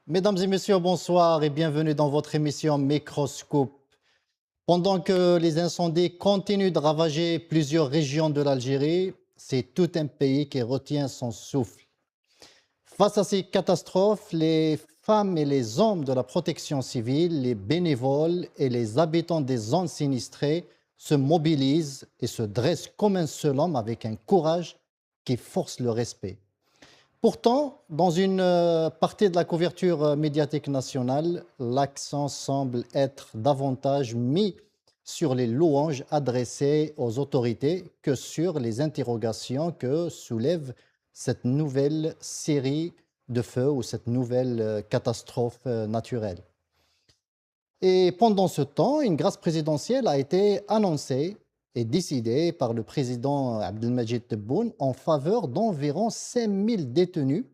Mesdames et messieurs, bonsoir et bienvenue dans votre émission Microscope. Pendant que les incendies continuent de ravager plusieurs régions de l'Algérie, c'est tout un pays qui retient son souffle. Face à ces catastrophes, les femmes et les hommes de la protection civile, les bénévoles et les habitants des zones sinistrées se mobilisent et se dressent comme un seul homme avec un courage qui force le respect. Pourtant, dans une partie de la couverture médiatique nationale, l'accent semble être davantage mis sur les louanges adressées aux autorités que sur les interrogations que soulève cette nouvelle série de feux ou cette nouvelle catastrophe naturelle. Et pendant ce temps, une grâce présidentielle a été annoncée et décidée par le président Abdelmajid Tebboune en faveur d'environ 5000 détenus,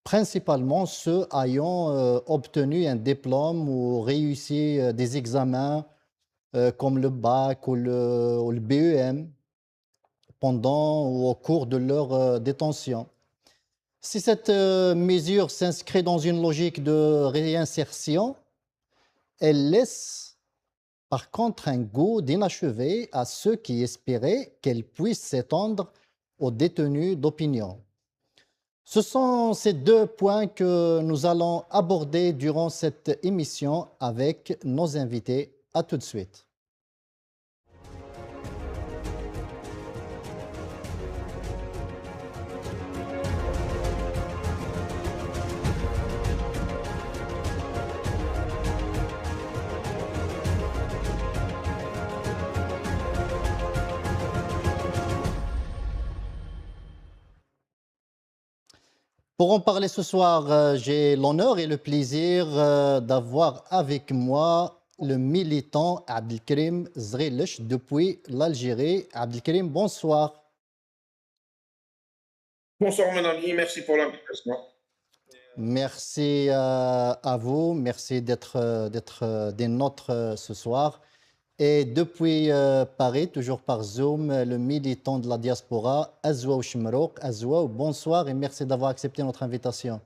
principalement ceux ayant obtenu un diplôme ou réussi des examens comme le bac ou le BEM pendant ou au cours de leur détention. Si cette mesure s'inscrit dans une logique de réinsertion, elle laisse par contre un goût d'inachevé à ceux qui espéraient qu'elle puisse s'étendre aux détenus d'opinion. Ce sont ces deux points que nous allons aborder durant cette émission avec nos invités. À tout de suite. Pour en parler ce soir, j'ai l'honneur et le plaisir d'avoir avec moi le militant Abdelkrim Zrilech depuis l'Algérie. Abdelkrim, bonsoir. Bonsoir mon ami, merci pour l'invitation. Merci à vous, merci d'être des nôtres ce soir. Et depuis Paris, toujours par Zoom, le militant de la diaspora, Azwa Chemrouk. Azwa, bonsoir et merci d'avoir accepté notre invitation.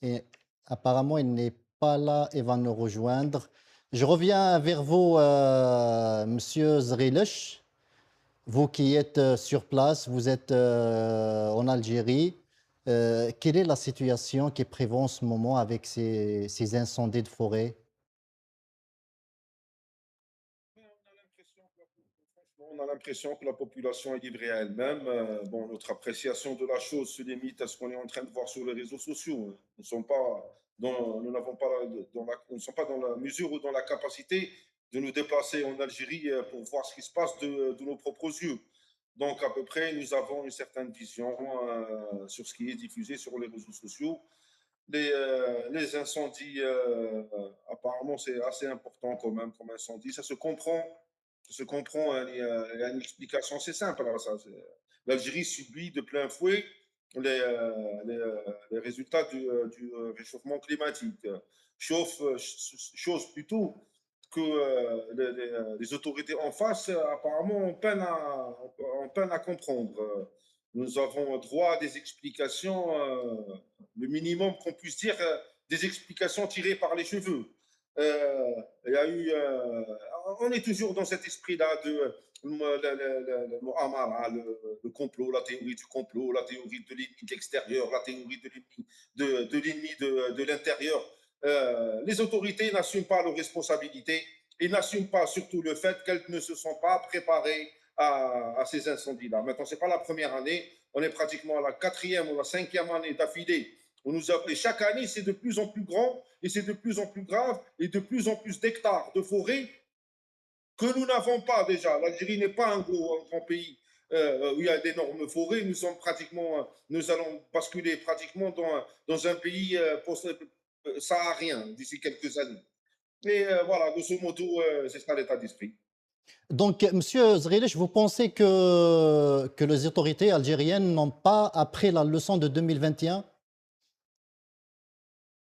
Et apparemment, il n'est pas là et va nous rejoindre. Je reviens vers vous, Monsieur Zrilech. Vous qui êtes sur place, vous êtes en Algérie. Quelle est la situation qui prévaut en ce moment avec ces incendies de forêt? On a l'impression que la population est livrée à elle-même. Bon, notre appréciation de la chose se limite à ce qu'on est en train de voir sur les réseaux sociaux. Nous ne sommes pas nous n'avons pas nous ne sommes pas dans la mesure ou dans la capacité de nous déplacer en Algérie pour voir ce qui se passe de nos propres yeux. Donc, à peu près, nous avons une certaine vision sur ce qui est diffusé sur les réseaux sociaux. Les incendies, apparemment, c'est assez important quand même comme incendie. Ça se comprend, hein, il y a une explication assez simple. Alors ça, l'Algérie subit de plein fouet les résultats du réchauffement climatique. Chose plutôt que les autorités en face, apparemment, ont peine à comprendre. Nous avons droit à des explications, le minimum qu'on puisse dire, des explications tirées par les cheveux. Il y a eu, on est toujours dans cet esprit-là de le Mu'amara, le complot, la théorie du complot, la théorie de l'ennemi de l'extérieur, la théorie de l'ennemi de l'intérieur. Les autorités n'assument pas leurs responsabilités et n'assument pas surtout le fait qu'elles ne se sont pas préparées à ces incendies-là. Maintenant, ce n'est pas la première année, on est pratiquement à la quatrième ou la cinquième année d'affilée. On nous a, et chaque année, c'est de plus en plus grand et c'est de plus en plus grave et de plus en plus d'hectares de forêt que nous n'avons pas déjà. L'Algérie n'est pas un grand pays où il y a d'énormes forêts. Nous allons basculer pratiquement dans un pays saharien d'ici quelques années. Et voilà, grosso modo, c'est ça l'état d'esprit. Donc, Monsieur Zrilech, vous pensez que les autorités algériennes n'ont pas appris la leçon de 2021?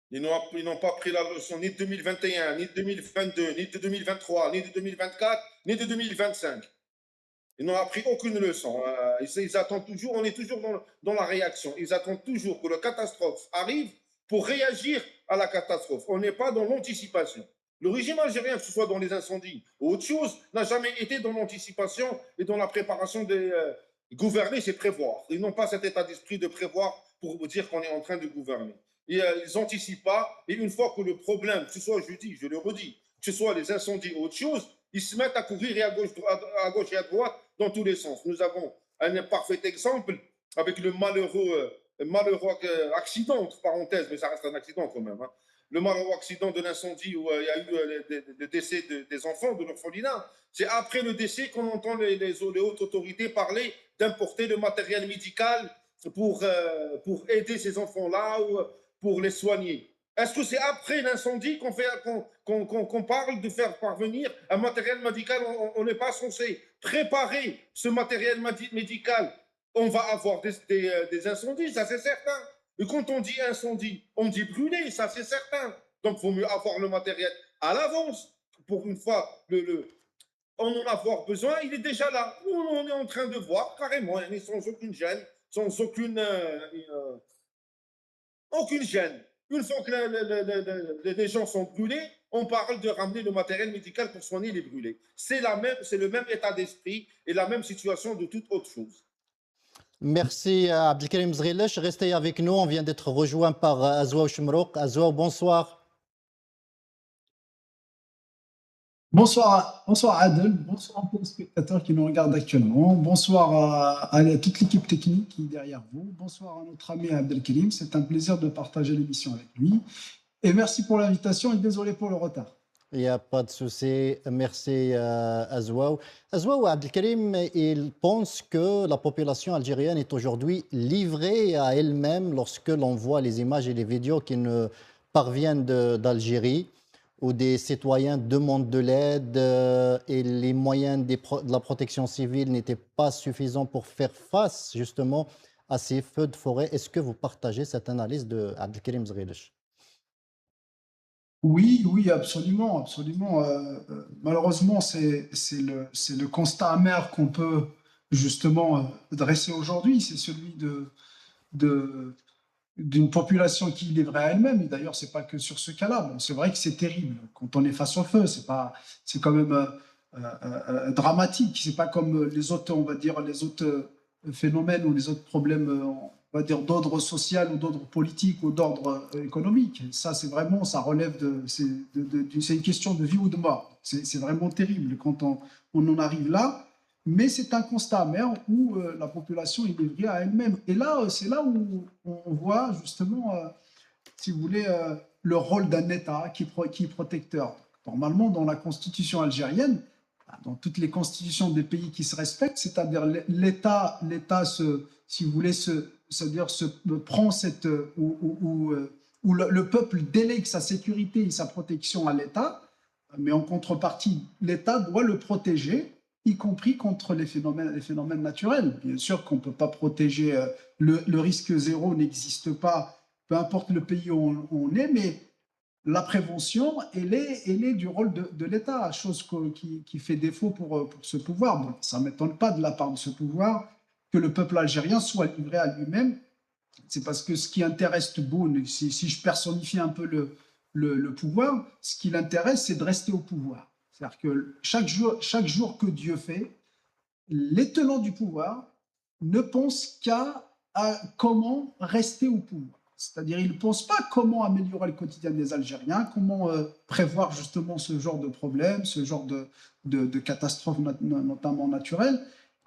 Ils n'ont pas pris la leçon ni de 2021, ni de 2022, ni de 2023, ni de 2024, ni de 2025. Ils n'ont appris aucune leçon. Ils attendent toujours, on est toujours dans la réaction. Ils attendent toujours que la catastrophe arrive pour réagir à la catastrophe. On n'est pas dans l'anticipation. Le régime algérien, que ce soit dans les incendies ou autre chose, n'a jamais été dans l'anticipation et dans la préparation des. Gouverner, c'est prévoir. Ils n'ont pas cet état d'esprit de prévoir pour vous dire qu'on est en train de gouverner. Et, ils n'anticipent pas. Et une fois que le problème, que ce soit, je dis, je le redis, que ce soit les incendies ou autre chose, ils se mettent à courir à gauche et à droite dans tous les sens. Nous avons un parfait exemple avec le malheureux accident, entre parenthèses, mais ça reste un accident quand même. Hein. Le malheureux accident de l'incendie où il y a eu le décès des enfants de l'orphelinat. C'est après le décès qu'on entend les hautes autorités parler d'importer le matériel médical pour aider ces enfants-là ou pour les soigner. Est-ce que c'est après l'incendie qu'on parle de faire parvenir un matériel médical? On n'est pas censé préparer ce matériel médical. On va avoir des incendies, ça c'est certain. Et quand on dit incendie, on dit brûler, ça c'est certain. Donc il vaut mieux avoir le matériel à l'avance. Pour une fois, on en avoir besoin, il est déjà là. Nous, on est en train de voir carrément, sans aucune gêne, sans aucune gêne. Une fois que les gens sont brûlés, on parle de ramener le matériel médical pour soigner les brûlés. C'est le même état d'esprit et la même situation de toute autre chose. Merci Abdelkarim Zrilesh. Restez avec nous. On vient d'être rejoint par Azwa Chemrouk. Azwa, bonsoir. Bonsoir, bonsoir Adel, bonsoir aux téléspectateurs qui nous regardent actuellement, bonsoir à toute l'équipe technique qui est derrière vous, bonsoir à notre ami Abdelkarim, c'est un plaisir de partager l'émission avec lui et merci pour l'invitation et désolé pour le retard. Il n'y a pas de souci. Merci Azwa. Azwa, Abdelkarim, il pense que la population algérienne est aujourd'hui livrée à elle-même lorsque l'on voit les images et les vidéos qui nous parviennent d'Algérie, où des citoyens demandent de l'aide et les moyens de la protection civile n'étaient pas suffisants pour faire face justement à ces feux de forêt. Est-ce que vous partagez cette analyse de Abdelkarim Zrilesh? Oui, oui, absolument, absolument. Malheureusement, c'est le constat amer qu'on peut justement dresser aujourd'hui, c'est celui de d'une population qui est livrée à elle-même. Et d'ailleurs, c'est pas que sur ce cas-là. Bon, c'est vrai que c'est terrible quand on est face au feu. C'est quand même dramatique. C'est pas comme les autres, on va dire, les autres phénomènes ou les autres problèmes, on va dire, d'ordre social ou d'ordre politique ou d'ordre économique. Ça, c'est vraiment, ça relève c'est une question de vie ou de mort. C'est vraiment terrible quand on en arrive là. Mais c'est un constat amer où la population est livrée à elle-même. Et là, c'est là où on voit justement, si vous voulez, le rôle d'un État qui est protecteur. Normalement, dans la constitution algérienne, dans toutes les constitutions des pays qui se respectent, c'est-à-dire l'État, si vous voulez, c'est-à-dire prend cette où le peuple délègue sa sécurité et sa protection à l'État, mais en contrepartie, l'État doit le protéger, y compris contre les phénomènes naturels. Bien sûr qu'on ne peut pas protéger, le risque zéro n'existe pas, peu importe le pays où on est, mais la prévention, elle est du rôle de l'État, chose qui fait défaut pour ce pouvoir. Bon, ça ne m'étonne pas de la part de ce pouvoir que le peuple algérien soit livré à lui-même. C'est parce que ce qui intéresse Tebboune, si je personnifie un peu le pouvoir, ce qui l'intéresse, c'est de rester au pouvoir. C'est-à-dire que chaque jour que Dieu fait, les tenants du pouvoir ne pensent qu'à comment rester au pouvoir. C'est-à-dire ils ne pensent pas comment améliorer le quotidien des Algériens, comment prévoir justement ce genre de problème, ce genre de catastrophes notamment naturelles.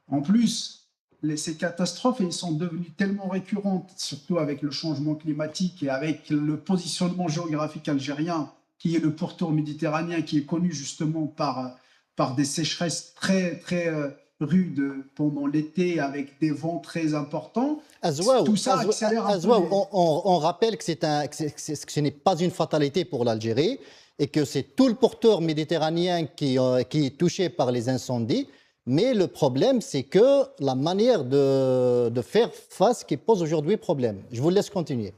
En plus, ces catastrophes, elles sont devenues tellement récurrentes, surtout avec le changement climatique et avec le positionnement géographique algérien, qui est le pourtour méditerranéen, qui est connu justement par des sécheresses très, très rudes pendant l'été, avec des vents très importants. Tout ça accélère un peu. On rappelle que ce n'est pas une fatalité pour l'Algérie et que c'est tout le pourtour méditerranéen qui est touché par les incendies. Mais le problème, c'est que la manière de faire face qui pose aujourd'hui problème. Je vous laisse continuer.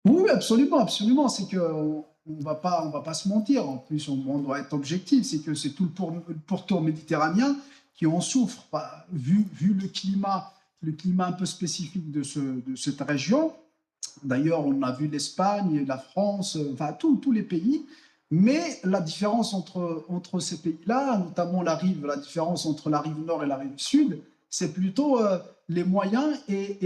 Oui, absolument, absolument. C'est qu'on ne va pas se mentir. En plus, on doit être objectif. C'est que c'est tout le pourtour méditerranéen qui en souffrent, vu le climat un peu spécifique de cette région. D'ailleurs, on a vu l'Espagne, la France, enfin tous les pays. Mais la différence entre ces pays-là, notamment la différence entre la rive nord et la rive sud, c'est plutôt les moyens et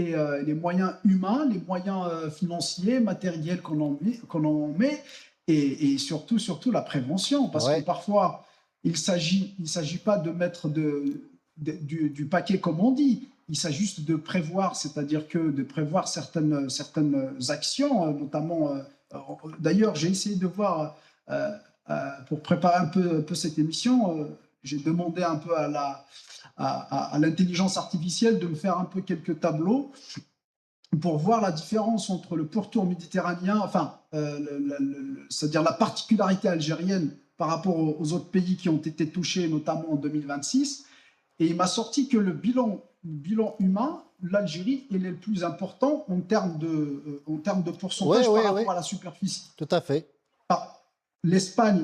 les moyens humains, les moyens financiers, matériels qu'on en met, et surtout la prévention, parce que Ouais, parfois il s'agit pas de mettre du paquet comme on dit. Il s'agit juste de prévoir, c'est-à-dire que de prévoir certaines actions, notamment. D'ailleurs, j'ai essayé de voir pour préparer un peu cette émission. J'ai demandé un peu à l'intelligence artificielle de me faire un peu quelques tableaux pour voir la différence entre le pourtour méditerranéen, enfin, c'est-à-dire la particularité algérienne par rapport aux autres pays qui ont été touchés, notamment en 2026. Et il m'a sorti que le bilan humain, l'Algérie est le plus important en termes de ouais, pourcentage par ouais, rapport ouais, à la superficie. tout à fait. Ah, l'Espagne,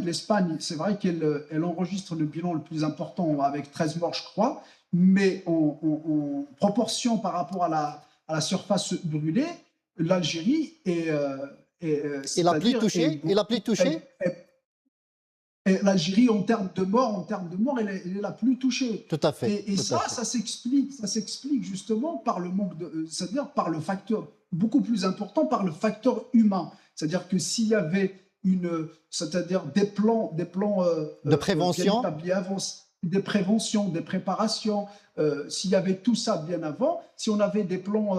c'est vrai qu'elle enregistre le bilan le plus important avec 13 morts, je crois, mais en proportion par rapport à la surface brûlée, l'Algérie Et la plus c'est-à-dire, touchée, et la plus touchée, l'Algérie en termes de morts, elle est la plus touchée. tout à fait, Et tout à ça, fait. ça s'explique justement par le manque c'est-à-dire par le facteur beaucoup plus important, par le facteur humain. C'est-à-dire que s'il y avait c'est-à-dire des plans De bien prévention, établis avant, des préventions, des préparations, s'il y avait tout ça bien avant, si on avait des plans,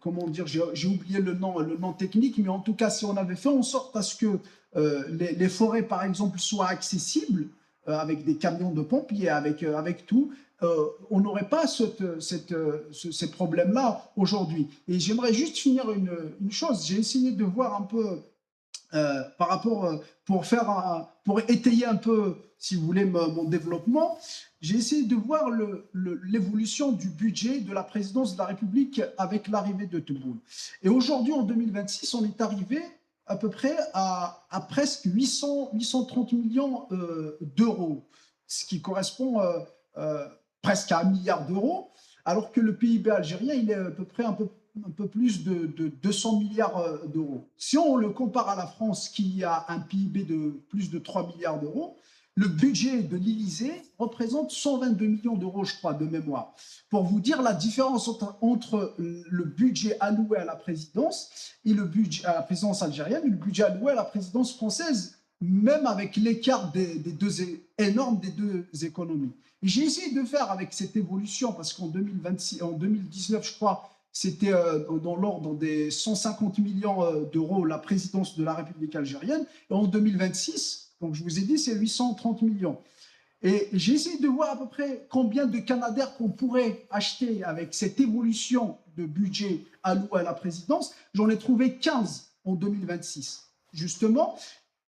comment dire, j'ai oublié le nom technique, mais en tout cas, si on avait fait en sorte à ce que les forêts, par exemple, soient accessibles avec des camions de pompiers, avec tout, on n'aurait pas ces problèmes-là aujourd'hui. Et j'aimerais juste finir une chose. J'ai essayé de voir un peu par rapport, pour étayer un peu, si vous voulez, mon développement, j'ai essayé de voir l'évolution du budget de la présidence de la République avec l'arrivée de Tebboune. Et aujourd'hui, en 2026, on est arrivé à peu près à presque 830 millions d'euros, ce qui correspond presque à 1 milliard d'euros, alors que le PIB algérien, il est à peu près un peu plus de 200 milliards d'euros. Si on le compare à la France, qui a un PIB de plus de 3 milliards d'euros, le budget de l'Élysée représente 122 millions d'euros, je crois, de mémoire. Pour vous dire la différence entre le budget alloué à la présidence et le budget à la présidence algérienne et le budget alloué à la présidence française, même avec l'écart énorme des deux économies. Et j'ai essayé de faire avec cette évolution, parce qu'en 2019, je crois, c'était dans l'ordre des 150 millions d'euros la présidence de la République algérienne. Et en 2026, donc je vous ai dit, c'est 830 millions. Et j'ai essayé de voir à peu près combien de Canadair qu'on pourrait acheter avec cette évolution de budget alloué à la présidence. J'en ai trouvé 15 en 2026. Justement,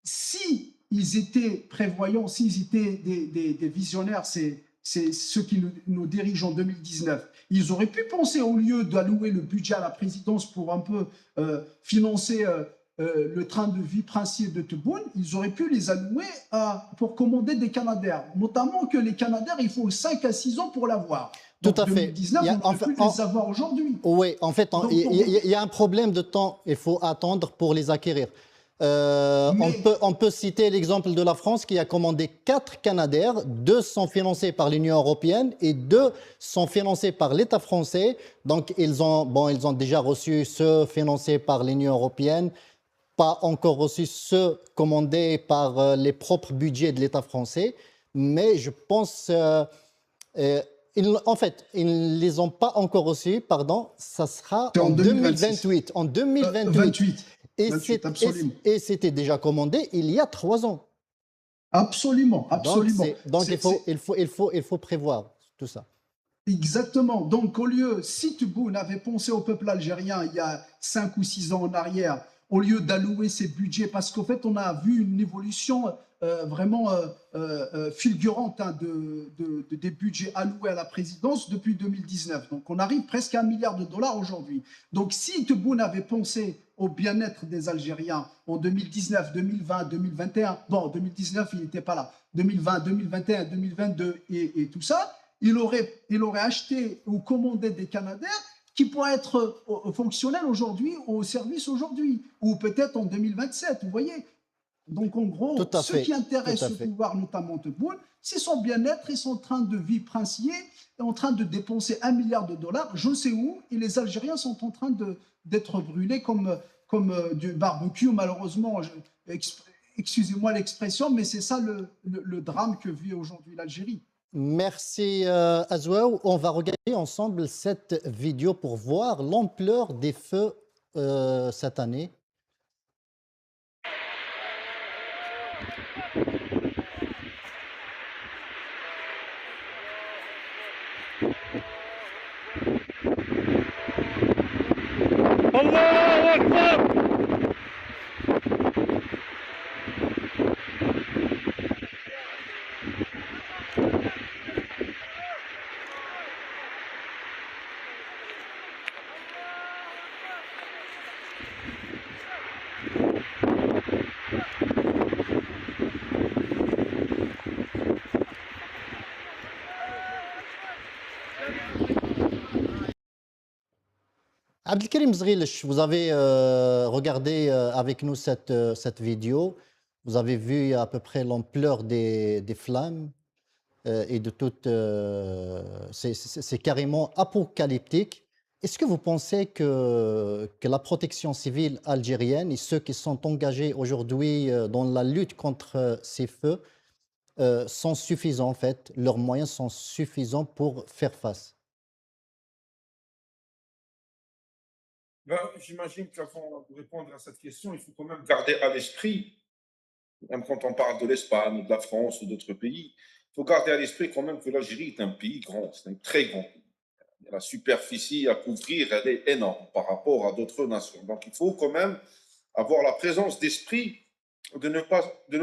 si ils étaient prévoyants, s'ils étaient des visionnaires, c'est ceux qui nous dirigent en 2019. Ils auraient pu penser, au lieu d'allouer le budget à la présidence pour un peu financer le train de vie princier de Tebboune, ils auraient pu les allouer pour commander des Canadair. Notamment que les Canadair, il faut 5 à 6 ans pour l'avoir. tout Donc à fait. 2019, on aurait pu les avoir aujourd'hui. Oui, en fait, Donc, il y a un problème de temps. Il faut attendre pour les acquérir. On peut citer l'exemple de la France qui a commandé 4 Canadair, 2 sont financés par l'Union européenne et 2 sont financés par l'État français. Donc ils ont déjà reçu ceux financés par l'Union européenne, pas encore reçu ceux commandés par les propres budgets de l'État français. Mais je pense, en fait, ils ne les ont pas encore reçus, pardon, ça sera en 2028. En 2028. 28, absolument. Et c'était déjà commandé il y a 3 ans. Absolument, absolument. Donc il faut prévoir tout ça. Exactement. Donc, si Tebboune avait pensé au peuple algérien il y a 5 ou 6 ans en arrière, au lieu d'allouer ses budgets, parce qu'en fait, on a vu une évolution vraiment fulgurante hein, des budgets alloués à la présidence depuis 2019. Donc on arrive presque à 1 milliard de dollars aujourd'hui. Donc si Tebboune avait pensé au bien-être des Algériens en 2019, 2020, 2021, bon, 2019, il n'était pas là, 2020, 2021, 2022 et tout ça, il aurait acheté ou commandé des Canadair qui pourraient être fonctionnels aujourd'hui, au service aujourd'hui, ou peut-être en 2027, vous voyez. Donc, en Tout gros, à ce qui fait, tout intéresse à ce fait. pouvoir, notamment Tebboune, c'est son bien-être. Ils sont en train de vivre princier, en train de dépenser 1 milliard de dollars, je ne sais où, et les Algériens sont en train d'être brûlés comme du barbecue, malheureusement. Excusez-moi l'expression, mais c'est ça le drame que vit aujourd'hui l'Algérie. Merci Azouaou. On va regarder ensemble cette vidéo pour voir l'ampleur des feux cette année. الله أكبر. Abdelkrim Zrilch, vous avez regardé avec nous cette vidéo. Vous avez vu à peu près l'ampleur des flammes et de toute. C'est carrément apocalyptique. Est-ce que vous pensez que la protection civile algérienne et ceux qui sont engagés aujourd'hui dans la lutte contre ces feux sont suffisants en fait, leurs moyens sont suffisants pour faire face? Ben, j'imagine qu'avant de répondre à cette question, il faut quand même garder à l'esprit, même quand on parle de l'Espagne, de la France ou d'autres pays, il faut garder à l'esprit quand même que l'Algérie est un pays grand, c'est un très grand pays. La superficie à couvrir, elle est énorme par rapport à d'autres nations. Donc, il faut quand même avoir la présence d'esprit de ne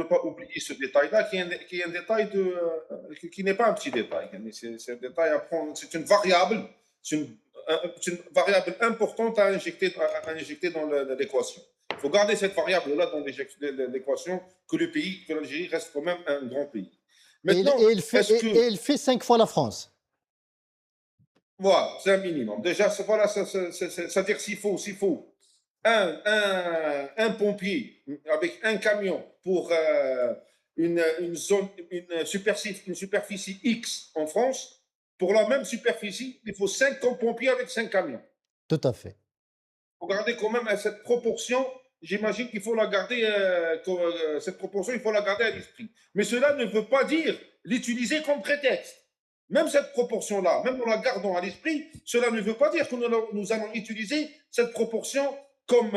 pas oublier ce détail-là, qui est un détail qui n'est pas un petit détail. C'est un détail à prendre, c'est une variable, c'est une variable importante à injecter dans l'équation. Il faut garder cette variable-là dans l'équation, que le pays, que l'Algérie reste quand même un grand pays. Maintenant, est-ce que et il fait 5 fois la France. voilà, c'est un minimum. Déjà, voilà, c'est-à-dire s'il faut un pompier avec un camion pour une superficie X en France, pour la même superficie, il faut 50 pompiers avec 5 camions. Tout à fait. Il faut garder quand même cette proportion. J'imagine qu'il faut la garder, cette proportion, il faut la garder à l'esprit. Mais cela ne veut pas dire l'utiliser comme prétexte. Même cette proportion-là, même en la gardant à l'esprit, cela ne veut pas dire que nous allons utiliser cette proportion comme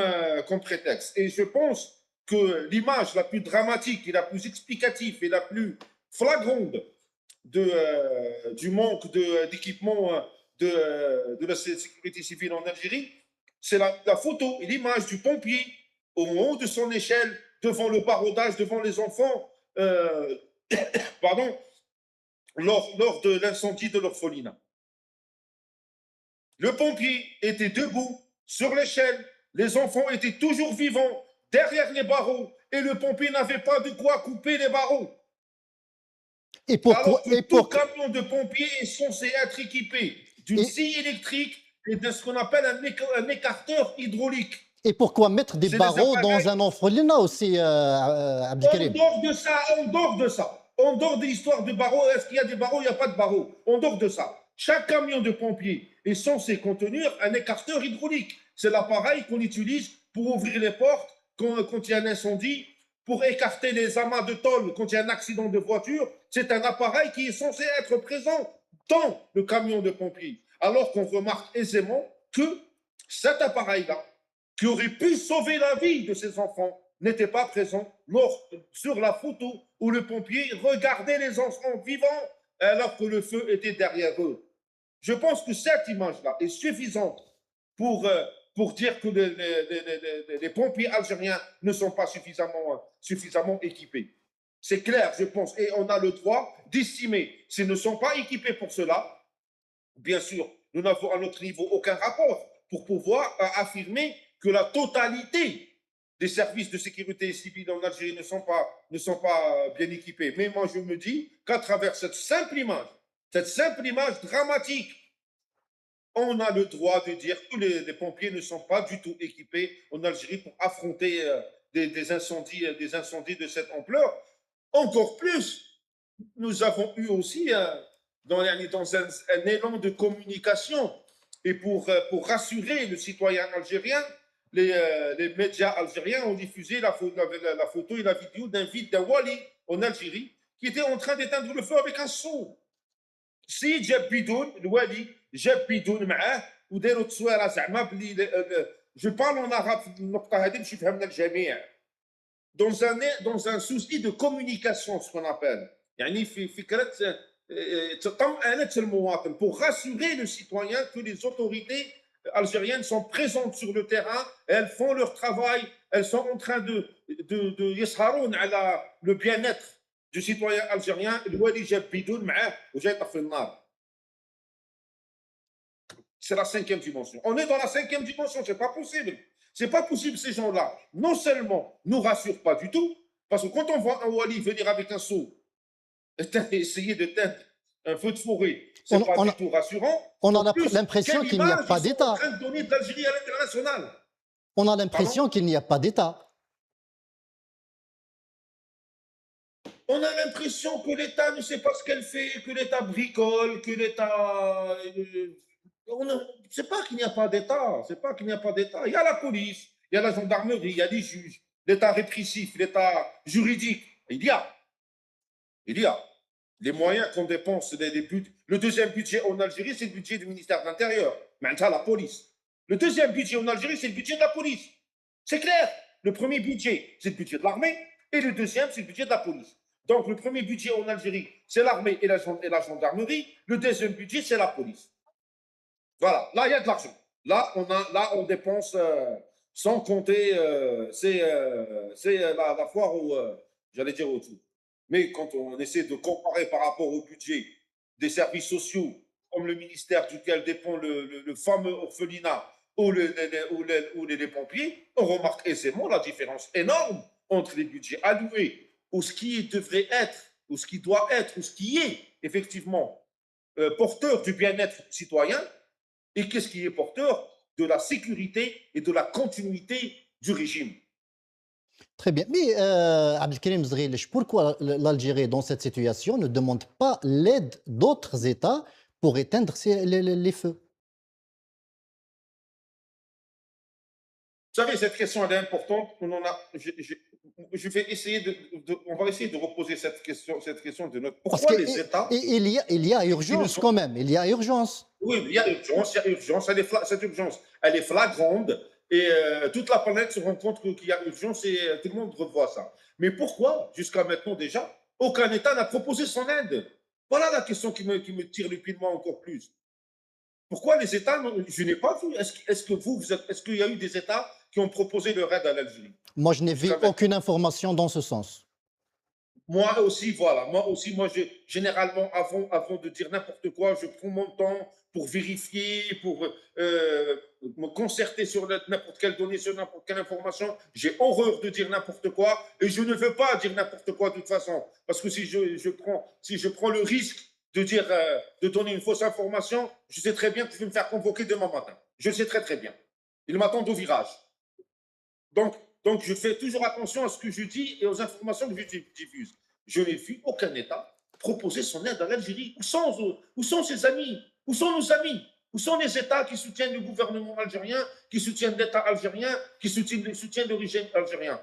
prétexte. Et je pense que l'image la plus dramatique et la plus explicative et la plus flagrante du manque d'équipement de la sécurité civile en Algérie, c'est la photo et l'image du pompier au haut de son échelle, devant le barodage, devant les enfants, pardon, lors de l'incendie de l'orphelinat. Le pompier était debout sur l'échelle, les enfants étaient toujours vivants derrière les barreaux et le pompier n'avait pas de quoi couper les barreaux. Et pourquoi, Alors que tout camion de pompiers est censé être équipé d'une scie électrique et de ce qu'on appelle un écarteur hydraulique. Et pourquoi mettre des barreaux dans un orphelinat aussi, Abdelkarim? En dehors en dehors de l'histoire de barreaux, est-ce qu'il y a des barreaux, il n'y a pas de barreaux. En dehors de ça, chaque camion de pompiers est censé contenir un écarteur hydraulique. C'est l'appareil qu'on utilise pour ouvrir les portes quand il y a un incendie, pour écarter les amas de tôle quand il y a un accident de voiture. C'est un appareil qui est censé être présent dans le camion de pompiers. Alors qu'on remarque aisément que cet appareil-là, qui aurait pu sauver la vie de ces enfants, n'était pas présent sur la photo où le pompier regardait les enfants vivants alors que le feu était derrière eux. Je pense que cette image-là est suffisante pour dire que les pompiers algériens ne sont pas suffisamment équipés. C'est clair, je pense. Et on a le droit d'estimer. S'ils ne sont pas équipés pour cela, bien sûr, nous n'avons à notre niveau aucun rapport pour pouvoir affirmer que la totalité des services de sécurité civile en Algérie ne sont pas bien équipés. Mais moi, je me dis qu'à travers cette simple image dramatique, on a le droit de dire que les pompiers ne sont pas du tout équipés en Algérie pour affronter des incendies de cette ampleur. Encore plus, nous avons eu aussi dans un élan de communication et pour rassurer le citoyen algérien, les médias algériens ont diffusé la photo et la vidéo d'un wali en Algérie qui était en train d'éteindre le feu avec un seau. Si جاب بيدون الوالي جاب بيدون معاه وداروا تصويره زعما بلي جو بارل اون arabe في النقطه هذه باش يفهمنا الجميع dans un souci de communication ce qu'on appelle يعني في فكره تطمئنة المواطن pour rassurer le citoyen que les autorités algériennes sont présentes sur le terrain, elles font leur travail, elles sont en train de يسهرون على le bien-être du citoyen algérien. الوالي جاب بيدون معاه وجاي يطفي النار. C'est la cinquième dimension. On est dans la cinquième dimension, c'est pas possible. C'est pas possible, ces gens-là. Non seulement nous rassurent pas du tout, parce que quand on voit un wali venir avec un seau, essayer de teindre un feu de forêt, c'est pas du tout rassurant. On a l'impression qu'il n'y a pas d'État. En train de donner de l'Algérie à l'international. On a l'impression qu'il n'y a pas d'État. On a l'impression que l'État ne sait pas ce qu'elle fait, que l'État bricole, que l'État... C'est pas qu'il n'y a pas d'État, c'est pas qu'il n'y a pas d'État. Il y a la police, il y a la gendarmerie, il y a les juges, l'État répressif, l'État juridique. Il y a les moyens qu'on dépense. Le deuxième budget en Algérie, c'est le budget du ministère de l'Intérieur. Maintenant, la police. Le deuxième budget en Algérie, c'est le budget de la police. C'est clair. Le premier budget, c'est le budget de l'armée, et le deuxième, c'est le budget de la police. Donc, le premier budget en Algérie, c'est l'armée et la gendarmerie. Le deuxième budget, c'est la police. Voilà, là, il y a de l'argent. Là, on dépense sans compter, c'est la foire où, j'allais dire autour. Mais quand on essaie de comparer par rapport au budget des services sociaux, comme le ministère duquel dépend le fameux orphelinat ou les pompiers, on remarque aisément la différence énorme entre les budgets alloués ou ce qui devrait être, ou ce qui doit être, ou ce qui est effectivement porteur du bien-être citoyen, et qu'est-ce qui est porteur de la sécurité et de la continuité du régime. Très bien. Mais Abdelkrim Zghilish, pourquoi l'Algérie, dans cette situation, ne demande pas l'aide d'autres États pour éteindre les feux? Vous savez, cette question elle est importante. Je vais essayer on va essayer de reposer cette question de notre. Pourquoi les États? Il y a urgence quand même. Il y a urgence. Oui, il y a urgence. Cette urgence, elle est flagrante et toute la planète se rend compte qu'il y a urgence et tout le monde revoit ça. Mais pourquoi, jusqu'à maintenant déjà, aucun État n'a proposé son aide? Voilà la question qui me tire le pied de moi encore plus. Pourquoi les États, je n'ai pas vu, est-ce qu'il y a eu des États qui ont proposé leur aide à l'Algérie? Moi, je n'ai vu aucune information dans ce sens. Moi aussi, voilà. Moi, généralement, avant de dire n'importe quoi, je prends mon temps pour vérifier, pour me concerter sur n'importe quelle donnée, sur n'importe quelle information. J'ai horreur de dire n'importe quoi et je ne veux pas dire n'importe quoi de toute façon. Parce que si je prends le risque de donner une fausse information, je sais très bien que je vais me faire convoquer demain matin. Je le sais très très bien. Ils m'attendent au virage. Donc, je fais toujours attention à ce que je dis et aux informations que je diffuse. Je n'ai vu aucun État proposer son aide à l'Algérie. Où sont ses amis? Où sont nos amis? Où sont les États qui soutiennent le gouvernement algérien, qui soutiennent l'État algérien, qui soutiennent le régime algérien?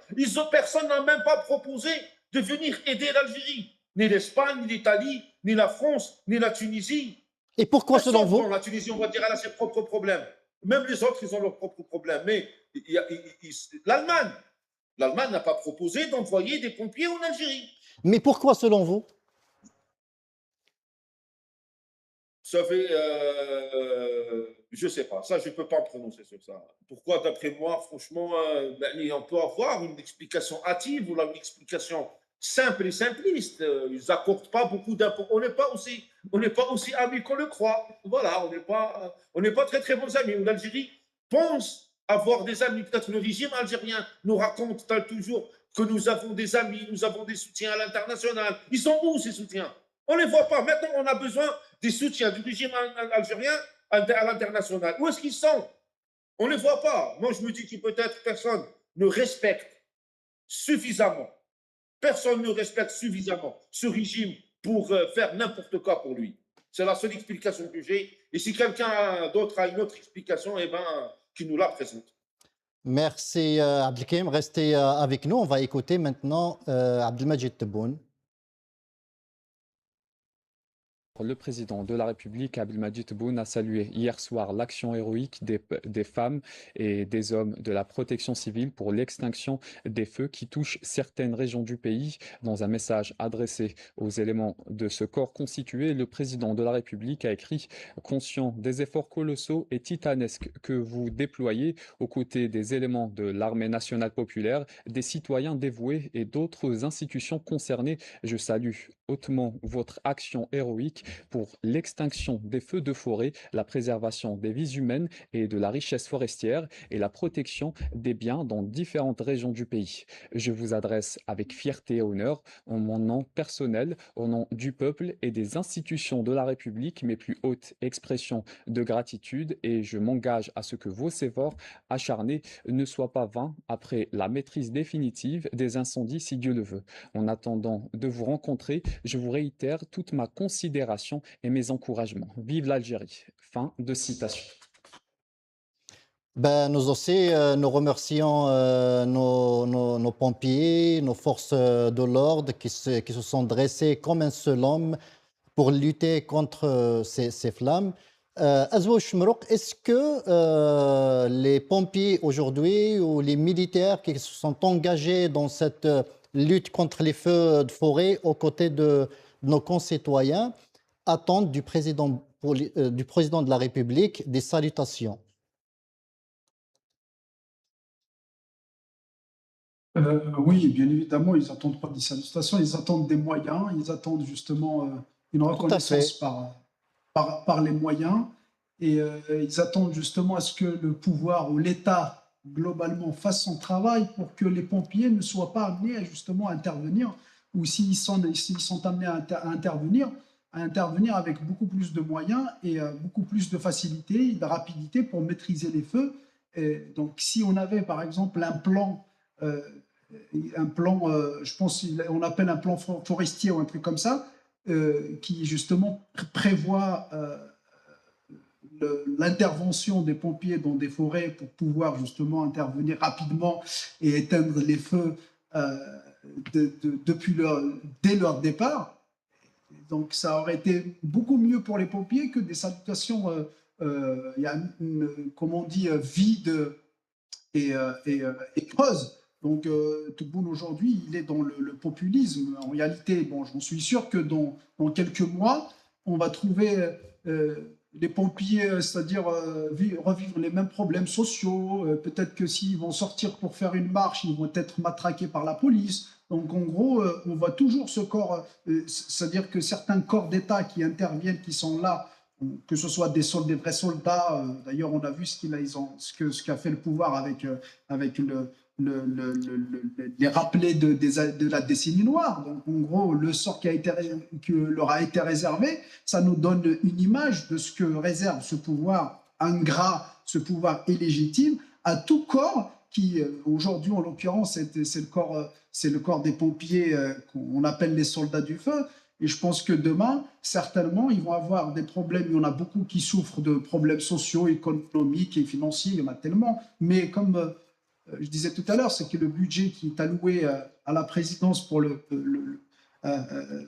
Personne n'a même pas proposé de venir aider l'Algérie. Ni l'Espagne, ni l'Italie, ni la France, ni la Tunisie. Et pourquoi, selon vous? La Tunisie, on va dire, elle a ses propres problèmes. Même les autres, ils ont leurs propres problèmes. Mais l'Allemagne n'a pas proposé d'envoyer des pompiers en Algérie. Mais pourquoi, selon vous? Vous savez, je ne sais pas. Ça, je ne peux pas me prononcer sur ça. Pourquoi, d'après moi, franchement, on peut avoir une explication hâtive ou une explication simple et simpliste. Ils n'accordent pas beaucoup d'importance. On n'est pas aussi amis qu'on le croit. Voilà, on n'est pas très très bons amis. L'Algérie pense avoir des amis. Peut-être le régime algérien nous raconte toujours que nous avons des amis, nous avons des soutiens à l'international. Ils sont où ces soutiens? On ne les voit pas. Maintenant, on a besoin des soutiens du régime algérien à l'international. Où est-ce qu'ils sont? On ne les voit pas. Moi, je me dis que peut-être personne ne respecte suffisamment. Personne ne respecte suffisamment ce régime pour faire n'importe quoi pour lui. C'est la seule explication que j'ai. Et si quelqu'un d'autre a une autre explication, eh ben, qu'il nous la présente. Merci Abdelkrim, restez avec nous. On va écouter maintenant Abdelmajid Tebboune. Le président de la République, Abdelmadjid Tebboune, a salué hier soir l'action héroïque des femmes et des hommes de la protection civile pour l'extinction des feux qui touchent certaines régions du pays. Dans un message adressé aux éléments de ce corps constitué, le président de la République a écrit « Conscient des efforts colossaux et titanesques que vous déployez aux côtés des éléments de l'armée nationale populaire, des citoyens dévoués et d'autres institutions concernées, je salue hautement votre action héroïque pour l'extinction des feux de forêt, la préservation des vies humaines et de la richesse forestière et la protection des biens dans différentes régions du pays. Je vous adresse avec fierté et honneur, en mon nom personnel, au nom du peuple et des institutions de la République, mes plus hautes expressions de gratitude, et je m'engage à ce que vos efforts acharnés ne soient pas vains après la maîtrise définitive des incendies, si Dieu le veut. En attendant de vous rencontrer, je vous réitère toute ma considération et mes encouragements. Vive l'Algérie. Fin de citation. Ben, nous aussi, nous remercions nos pompiers, nos forces de l'ordre qui se sont dressés comme un seul homme pour lutter contre ces flammes. Azouch Mrouk, est-ce que les pompiers aujourd'hui ou les militaires qui se sont engagés dans cette lutte contre les feux de forêt aux côtés de nos concitoyens attendent du président de la République des salutations? Oui, bien évidemment, ils n'attendent pas des salutations, ils attendent des moyens, ils attendent justement une Tout à fait. reconnaissance par les moyens, et ils attendent justement à ce que le pouvoir ou l'État globalement fasse son travail pour que les pompiers ne soient pas amenés à justement intervenir, ou s'ils sont amenés à intervenir avec beaucoup plus de moyens et beaucoup plus de facilité et de rapidité pour maîtriser les feux. Et donc si on avait par exemple euh, un plan, je pense qu'on appelle un plan forestier ou un truc comme ça, qui justement prévoit l'intervention des pompiers dans des forêts pour pouvoir justement intervenir rapidement et éteindre les feux dès leur départ. Donc ça aurait été beaucoup mieux pour les pompiers que des salutations, il y a comme on dit, vide et creuse. Donc Tebboune aujourd'hui, il est dans le populisme. En réalité, bon, j'en suis sûr que dans quelques mois, on va trouver les pompiers, c'est-à-dire revivre les mêmes problèmes sociaux. Peut-être que s'ils vont sortir pour faire une marche, ils vont être matraqués par la police. Donc en gros, on voit toujours ce corps, c'est-à-dire que certains corps d'État qui interviennent, qui sont là, que ce soit des vrais soldats. D'ailleurs, on a vu ce qu'a fait le pouvoir avec les rappelés de la décennie noire. Donc, en gros, le sort qui leur a été réservé, ça nous donne une image de ce que réserve ce pouvoir ingrat, ce pouvoir illégitime, à tout corps qui, aujourd'hui, en l'occurrence, c'est le corps des pompiers qu'on appelle les soldats du feu. Et je pense que demain, certainement, ils vont avoir des problèmes. Il y en a beaucoup qui souffrent de problèmes sociaux, économiques et financiers. Il y en a tellement. Mais comme je disais tout à l'heure, c'est que le budget qui est alloué à la présidence pour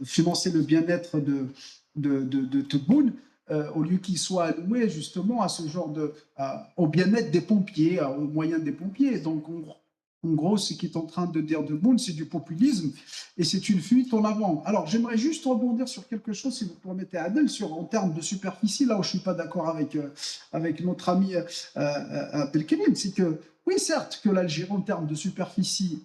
financer le bien-être de Tebboune, au lieu qu'il soit alloué justement à ce genre au bien-être des pompiers, aux moyens des pompiers. Donc, en gros, ce qui est en train de dire Tebboune, c'est du populisme et c'est une fuite en avant. Alors, j'aimerais juste rebondir sur quelque chose, si vous permettez, Adel, en termes de superficie, là où je ne suis pas d'accord avec notre ami Abdelkrim, c'est que, oui, certes, que l'Algérie, en termes de superficie,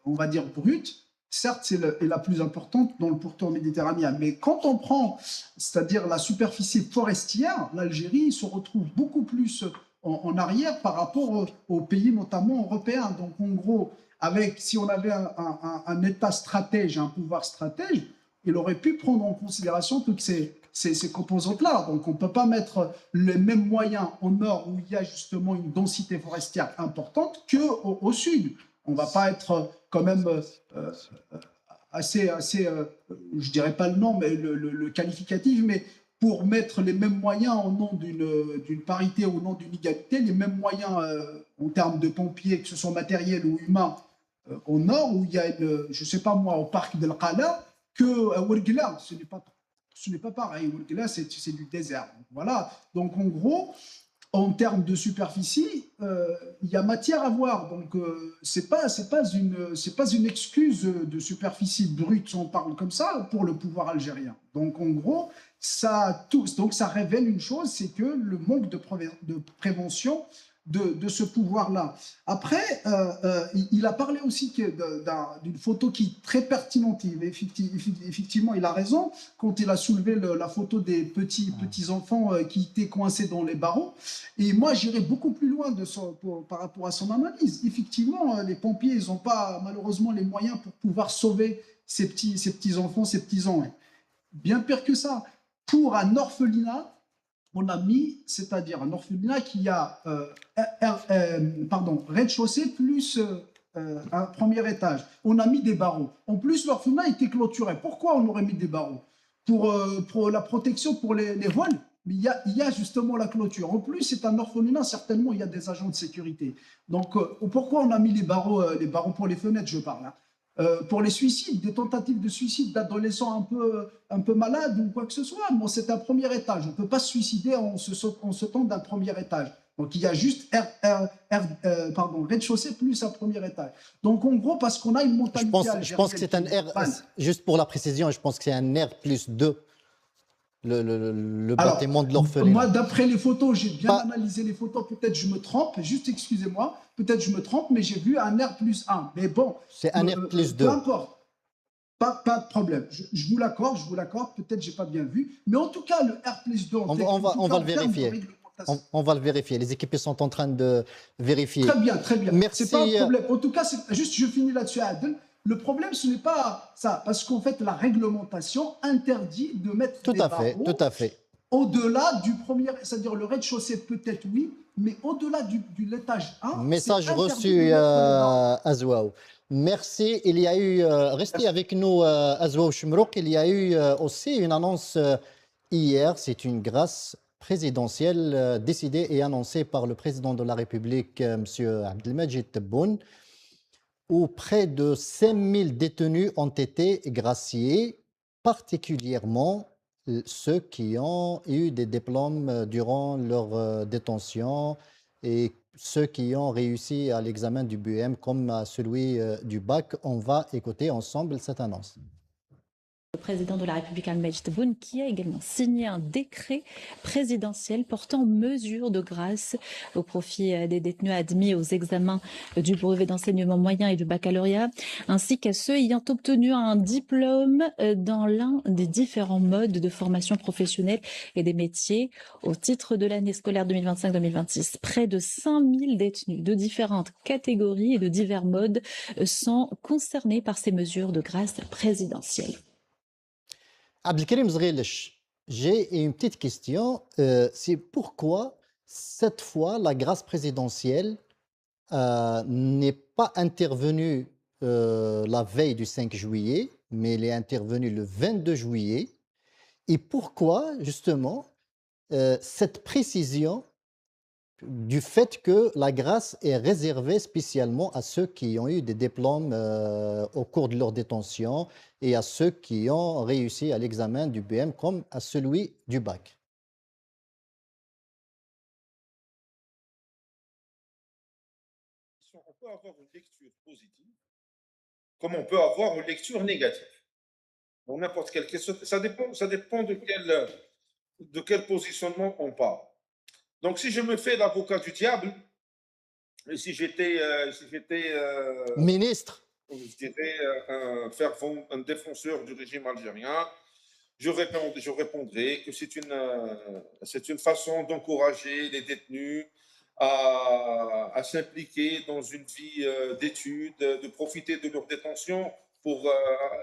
on va dire brute, certes, est la plus importante dans le pourtour méditerranéen. Mais quand on prend, c'est-à-dire la superficie forestière, l'Algérie se retrouve beaucoup plus en arrière par rapport aux pays, notamment européens. Donc, en gros, si on avait un État stratège, un pouvoir stratège, il aurait pu prendre en considération toutes ces composantes-là. Donc, on ne peut pas mettre les mêmes moyens au nord, où il y a justement une densité forestière importante, qu'au sud. On ne va pas être quand même je dirais pas le nom, mais le qualificatif, mais pour mettre les mêmes moyens au nom d'une parité, au nom d'une égalité, les mêmes moyens en termes de pompiers, que ce soit matériels ou humains, au nord, où il y a, je ne sais pas moi, au parc de l'Qala, que à Ouargla, ce n'est pas pareil. Ouargla, c'est du désert. Voilà. Donc, en gros, en termes de superficie, il y a matière à voir. Donc, c'est pas une excuse de superficie brute, si on parle comme ça, pour le pouvoir algérien. Donc, en gros, ça révèle une chose, c'est que le manque de prévention de ce pouvoir-là. Après, il a parlé aussi d'une photo qui est très pertinente. Effectivement, il a raison quand il a soulevé la photo des petits-enfants qui étaient coincés dans les barreaux. Et moi, j'irais beaucoup plus loin par rapport à son analyse. Effectivement, les pompiers, ils n'ont pas malheureusement les moyens pour pouvoir sauver ces petits-enfants, ces petits-enfants. Bien pire que ça, pour un orphelinat, on a mis, c'est-à-dire un orphelinat qui a rez-de-chaussée plus un premier étage. On a mis des barreaux. En plus, l'orphelinat était clôturé. Pourquoi on aurait mis des barreaux? Pour la protection, pour les vols. Mais il y a justement la clôture. En plus, c'est un orphelinat, certainement, il y a des agents de sécurité. Donc, pourquoi on a mis les barreaux pour les fenêtres, je parle, hein. Pour les suicides, des tentatives de suicide d'adolescents un peu malades ou quoi que ce soit. Bon, c'est un premier étage. On ne peut pas se suicider en sautant d'un premier étage. Donc, il y a juste rez-de-chaussée plus un premier étage. Donc, en gros, parce qu'on a une mentalité algérienne. Je pense que c'est un R, juste pour la précision, je pense que c'est un R plus 2. Le bâtiment de l'orphelinat. Moi, d'après les photos, j'ai bien analysé les photos. Peut-être je me trompe, juste excusez-moi. Peut-être je me trompe, mais j'ai vu un R plus 1. Mais bon. C'est un R plus 2. Peu importe. Pas de problème. Je vous l'accorde. Peut-être je n'ai pas bien vu. Mais en tout cas, le R plus 2. On va le vérifier. On va le vérifier. Les équipes sont en train de vérifier. Très bien, très bien. Merci. C'est pas un problème. En tout cas, juste, je finis là-dessus, Adel. Le problème, ce n'est pas ça, parce qu'en fait, la réglementation interdit de mettre des barreaux tout à fait. Au-delà du premier, c'est-à-dire le rez-de-chaussée, peut-être oui, mais au-delà de l'étage 1. Message reçu, Azwaou. Merci. Il y a eu, restez avec nous, Azwaou Chemrouk, il y a eu aussi une annonce hier, c'est une grâce présidentielle décidée et annoncée par le président de la République, M. Abdelmadjid Tebboune, où près de 5000 détenus ont été graciés, particulièrement ceux qui ont eu des diplômes durant leur détention et ceux qui ont réussi à l'examen du BUM comme à celui du bac. On va écouter ensemble cette annonce. Le président de la République, Abdelmadjid Tebboune, qui a également signé un décret présidentiel portant mesures de grâce au profit des détenus admis aux examens du brevet d'enseignement moyen et du baccalauréat, ainsi qu'à ceux ayant obtenu un diplôme dans l'un des différents modes de formation professionnelle et des métiers au titre de l'année scolaire 2025-2026. Près de 5000 détenus de différentes catégories et de divers modes sont concernés par ces mesures de grâce présidentielle. Abdelkarim Zghilch, j'ai une petite question. C'est pourquoi, cette fois, la grâce présidentielle n'est pas intervenue la veille du 5 juillet, mais elle est intervenue le 22 juillet. Et pourquoi, justement, cette précision du fait que la grâce est réservée spécialement à ceux qui ont eu des diplômes au cours de leur détention et à ceux qui ont réussi à l'examen du BM comme à celui du bac. On peut avoir une lecture positive, comme on peut avoir une lecture négative. Pour n'importe quelle question, ça dépend de quel positionnement on parle. Donc, si je me fais l'avocat du diable, et si j'étais Ministre. je dirais, un défenseur du régime algérien, je répondrai que c'est une façon d'encourager les détenus à s'impliquer dans une vie d'études, de profiter de leur détention pour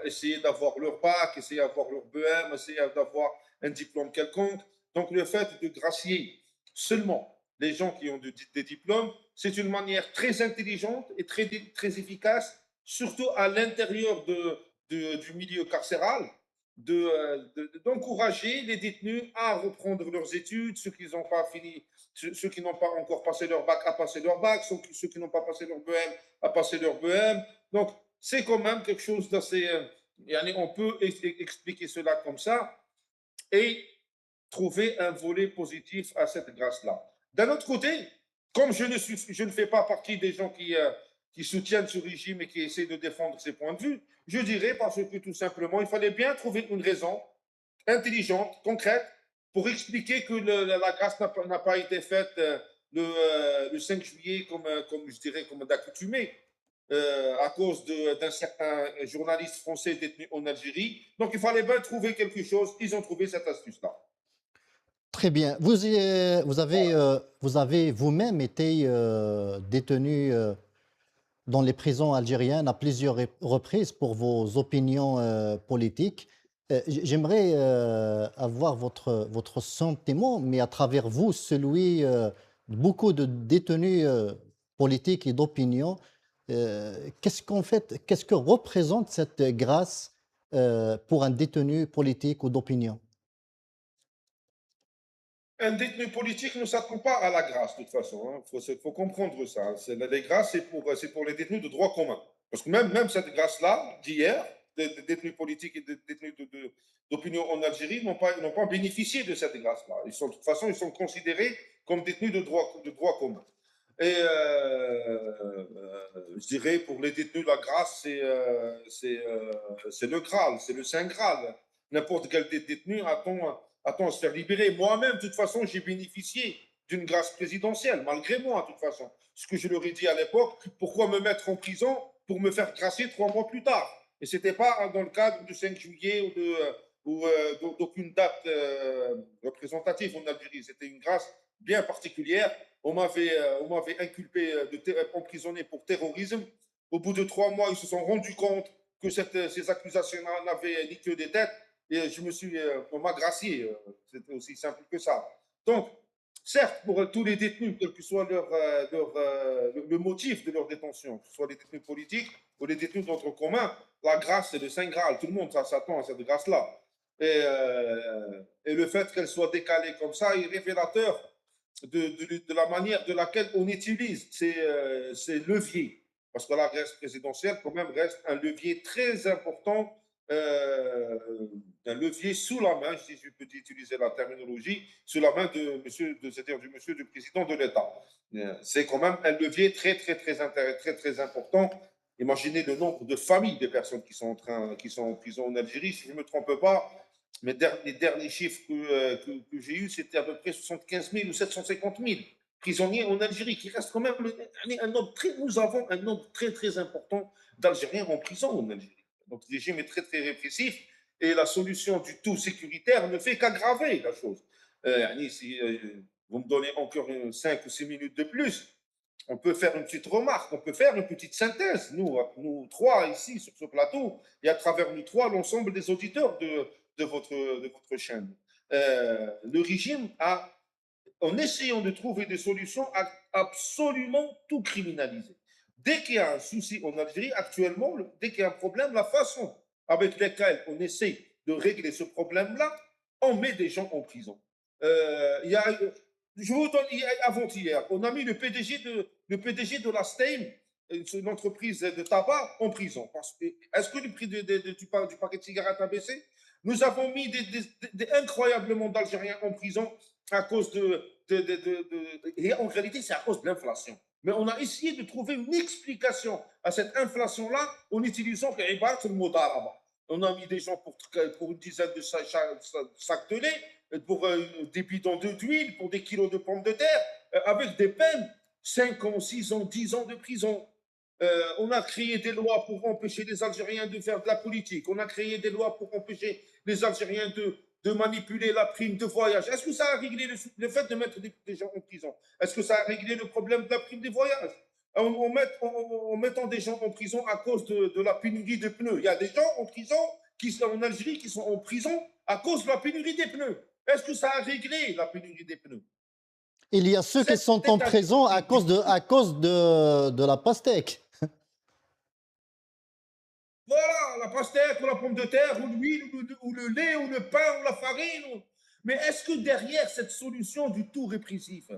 essayer d'avoir leur bac, essayer d'avoir leur BM, essayer d'avoir un diplôme quelconque. Donc le fait de gracier seulement les gens qui ont des diplômes, c'est une manière très intelligente et très efficace, surtout à l'intérieur du milieu carcéral, d'encourager les détenus à reprendre leurs études, ceux qui n'ont pas fini, ceux qui n'ont pas encore passé leur bac à passer leur bac, ceux qui n'ont pas passé leur BM à passer leur BM. Donc, c'est quand même quelque chose d'assez. On peut expliquer cela comme ça et trouver un volet positif à cette grâce-là. D'un autre côté, comme je ne fais pas partie des gens qui soutiennent ce régime et qui essaient de défendre ses points de vue, je dirais parce que tout simplement, il fallait bien trouver une raison intelligente, concrète, pour expliquer que la grâce n'a pas été faite le 5 juillet comme je dirais, comme d'accoutumé. À cause d'un certain journaliste français détenu en Algérie. Donc, il fallait bien trouver quelque chose. Ils ont trouvé cette astuce-là. Très bien. Vous avez vous-même été détenu dans les prisons algériennes à plusieurs reprises pour vos opinions politiques. J'aimerais avoir votre sentiment, mais à travers vous, celui de beaucoup de détenus politiques et d'opinion. Qu'est-ce que représente cette grâce pour un détenu politique ou d'opinion? Un détenu politique ne s'attend pas à la grâce, de toute façon. Faut comprendre ça. Les grâces, c'est pour les détenus de droit commun. Parce que même cette grâce-là, d'hier, des détenus politiques et des détenus d'opinion en Algérie n'ont pas bénéficié de cette grâce-là. De toute façon, ils sont considérés comme détenus de droit commun. Et je dirais, pour les détenus, la grâce, c'est le Graal, c'est le Saint Graal. N'importe quel détenu attend à se faire libérer. Moi-même, de toute façon, j'ai bénéficié d'une grâce présidentielle, malgré moi, de toute façon. Ce que je leur ai dit à l'époque, pourquoi me mettre en prison pour me faire grâcer 3 mois plus tard? Et ce n'était pas dans le cadre du 5 juillet ou d'aucune date représentative en Algérie. C'était une grâce bien particulière. On m'avait inculpé, emprisonné pour terrorisme. Au bout de 3 mois, ils se sont rendus compte que ces accusations n'avaient ni queue ni tête. Et on m'a gracié. C'était aussi simple que ça. Donc, certes, pour tous les détenus, quel que soit le motif de leur détention, que ce soit les détenus politiques ou les détenus d'ordre commun, la grâce, c'est le Saint Graal. Tout le monde s'attend à cette grâce-là. Et le fait qu'elle soit décalée comme ça est révélateur de la manière de laquelle on utilise ces leviers. Parce que la grâce présidentielle, quand même, reste un levier très important, un levier sous la main, si je peux utiliser la terminologie, sous la main c'est-à-dire du monsieur du président de l'État. C'est quand même un levier très important. Imaginez le nombre de familles des personnes qui sont en prison en Algérie. Si je ne me trompe pas, les derniers chiffres que j'ai eus, c'était à peu près 75 000 ou 750 000 prisonniers en Algérie, qui reste quand même nous avons un nombre très important d'Algériens en prison en Algérie. Notre régime est très répressif et la solution du tout sécuritaire ne fait qu'aggraver la chose. Si vous me donnez encore 5 ou 6 minutes de plus, on peut faire une petite remarque, on peut faire une petite synthèse, nous trois ici sur ce plateau, et à travers nous trois, l'ensemble des auditeurs de votre chaîne. Le régime en essayant de trouver des solutions, a absolument tout criminalisé. Dès qu'il y a un souci en Algérie, actuellement, dès qu'il y a un problème, la façon avec laquelle on essaie de régler ce problème-là, on met des gens en prison. Je vous donne, avant-hier, on a mis le PDG de la Stein, une entreprise de tabac, en prison. Est-ce que le prix du paquet de cigarettes a baissé? Nous avons mis incroyablement d'Algériens en prison à cause et en réalité, c'est à cause de l'inflation. Mais on a essayé de trouver une explication à cette inflation-là en utilisant le mot d'arabe. On a mis des gens pour une dizaine de sacs de lait, pour des bidons d'huile, pour des kilos de pommes de terre, avec des peines 5 ans, 6 ans, 10 ans de prison. On a créé des lois pour empêcher les Algériens de faire de la politique. On a créé des lois pour empêcher les Algériens de manipuler la prime de voyage. Est-ce que ça a réglé le fait de mettre des gens en prison? Est-ce que ça a réglé le problème de la prime des voyages? En mettant des gens en prison à cause de la pénurie de pneus. Il y a des gens en prison qui sont en Algérie qui sont en prison à cause de la pénurie des pneus. Est-ce que ça a réglé la pénurie des pneus? Il y a ceux qui sont en prison à cause de la pastèque. Voilà, la pastèque ou la pomme de terre ou l'huile ou le lait ou le pain ou la farine. Mais est-ce que derrière cette solution du tout répressif,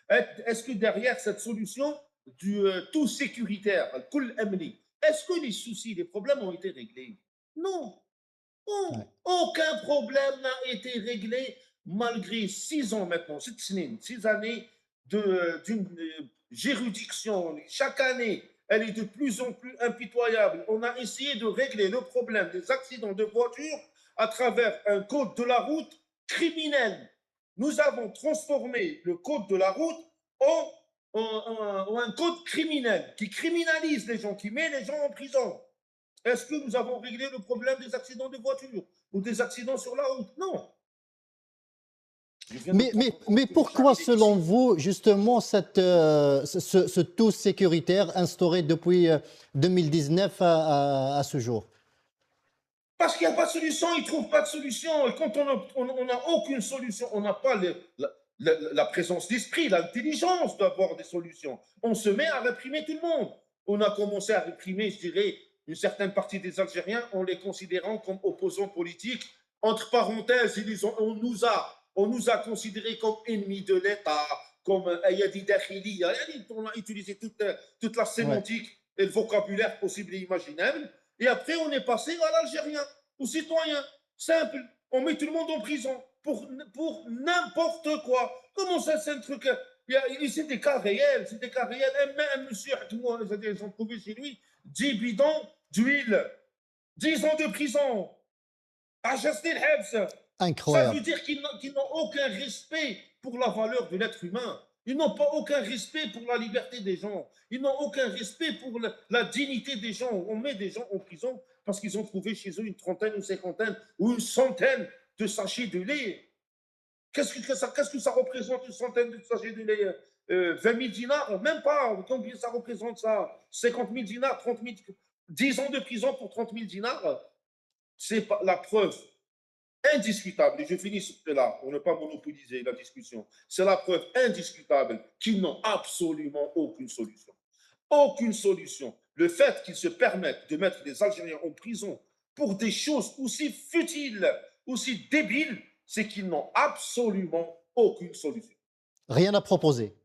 est-ce que derrière cette solution du tout sécuritaire, est-ce que les soucis, les problèmes ont été réglés? Non. Non. Ouais. Aucun problème n'a été réglé malgré 6 ans maintenant, 6 années d'une juridiction. Chaque année, elle est de plus en plus impitoyable. On a essayé de régler le problème des accidents de voiture à travers un code de la route criminel. Nous avons transformé le code de la route en un code criminel qui criminalise les gens, qui met les gens en prison. Est-ce que nous avons réglé le problème des accidents de voiture ou des accidents sur la route? Non. Mais pourquoi, selon vous, justement, ce tout sécuritaire instauré depuis 2019 à ce jour? Parce qu'il n'y a pas de solution, ils ne trouvent pas de solution. Et quand on n'a aucune solution, on n'a pas la présence d'esprit, l'intelligence d'avoir des solutions. On se met à réprimer tout le monde. On a commencé à réprimer, je dirais, une certaine partie des Algériens en les considérant comme opposants politiques. Entre parenthèses, on nous a considérés comme ennemis de l'État, comme Ayadi Dakhili. On a utilisé toute la sémantique et le vocabulaire possible et imaginable. Et après, on est passé à l'Algérien, aux citoyens. Simple. On met tout le monde en prison pour n'importe quoi. Comment ça, c'est un truc? C'est des cas réels. C'est des cas réels. Un monsieur, ils ont trouvé chez lui 10 bidons d'huile. 10 ans de prison. Ça Incroyable. veut dire qu'ils n'ont aucun respect pour la valeur de l'être humain. Ils n'ont pas aucun respect pour la liberté des gens. Ils n'ont aucun respect pour la dignité des gens. On met des gens en prison parce qu'ils ont trouvé chez eux une trentaine, une cinquantaine ou une centaine de sachets de lait. Qu'est-ce que ça représente une centaine de sachets de lait? 20 000 dinars? Même pas. Combien ça représente ça? 50 000 dinars, 30 000, 10 ans de prison pour 30 000 dinars? C'est la preuve indiscutable, et je finis sur cela pour ne pas monopoliser la discussion, c'est la preuve indiscutable qu'ils n'ont absolument aucune solution. Aucune solution. Le fait qu'ils se permettent de mettre des Algériens en prison pour des choses aussi futiles, aussi débiles, c'est qu'ils n'ont absolument aucune solution. Rien à proposer.